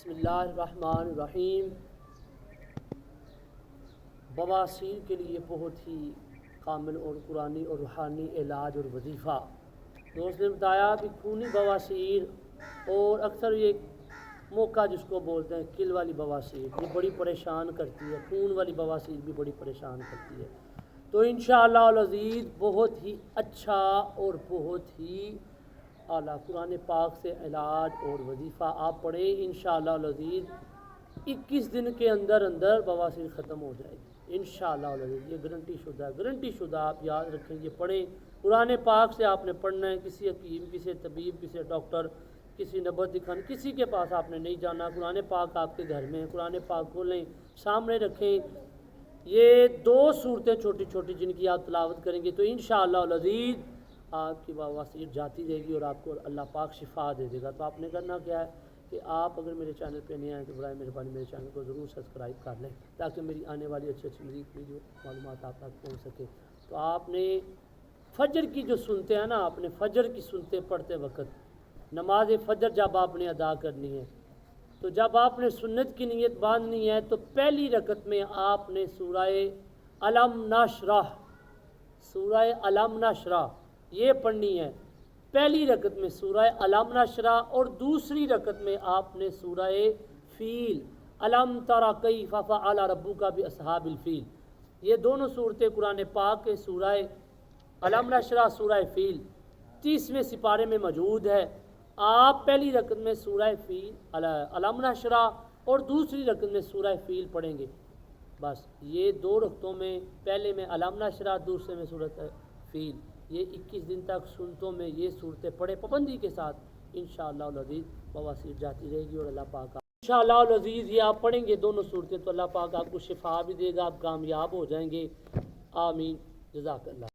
बिस्मिल्लाहिर्रहमानिर्रहीम। बवासीर के लिए बहुत ही कामिल और कुरानी और रूहानी इलाज और वजीफ़ा। दोस्त ने बताया कि खूनी बवासीर और अक्सर ये मौका जिसको बोलते हैं किल वाली बवासीर, ये बड़ी परेशान करती है। खून वाली बवासीर भी बड़ी परेशान करती है। तो इंशाअल्लाह अल अज़ीज़ बहुत ही अच्छा और बहुत ही आला कुरान पाक से इलाज और वजीफ़ा आप पढ़ें। इंशाअल्लाह अल अज़ीज़ 21 दिन के अंदर अंदर बवासीर ख़त्म हो जाएगी इंशाअल्लाह अल अज़ीज़। ये गारंटी शुदा आप याद रखें, ये पढ़ें। कुरान पाक से आपने पढ़ना है। किसी हकीम, किसी तबीब, किसी डॉक्टर, किसी नबत दिखाने, किसी के पास आपने नहीं जाना। कुरान पाक आपके घर में है, कुरान पाक खोलें, सामने रखें। ये 2 सूरतें छोटी छोटी जिनकी आप तिलावत करेंगे तो इंशाअल्लाह अल अज़ीज़ आपकी बवासीर जाती रहेगी और आपको अल्लाह पाक शिफा दे देगा। तो आपने करना क्या है कि आप अगर मेरे चैनल पे नहीं आए तो बराए मेहरबानी मेरे चैनल को ज़रूर सब्सक्राइब कर लें ताकि मेरी आने वाली अच्छी अच्छी मज़ीद वीडियो मालूमात आप तक पहुँच सके। तो आपने फजर की जो सुनते हैं ना, आपने फजर की सुनते पढ़ते वक्त नमाज फजर जब आपने अदा करनी है तो जब आपने सुन्नत की नीयत बांधनी है तो पहली रकत में आपने सूरह अलम नशरह ये पढ़नी है। पहली रकत में सूरह अलम नशरह और दूसरी रकत में आपने सूरह फील अलम तरा कैफ़ फ़अल रब्बुका बि अस्हाबिल फील, ये दोनों सूरतें कुरान पाक के सूरह अलम नशरह सूरह फील 30वें सिपारे में मौजूद है। आप पहली रकत में सूरह फील अलम नशरह और दूसरी रकत में सूरह फील पढ़ेंगे। बस ये 2 रकतों में, पहले में अलम नशरह, दूसरे में सूरत फील, ये 21 दिन तक सुनतों में ये सूरतें पढ़े पाबंदी के साथ इंशाअल्लाह अल अज़ीज़ बवासीर जाती रहेगी और अल्लाह पाक इंशाअल्लाह अल अज़ीज़ ये आप पढ़ेंगे दोनों सूरतें तो अल्लाह पाक आपको शिफा भी देगा, आप कामयाब हो जाएंगे। आमीन। जज़ाकल्लाह।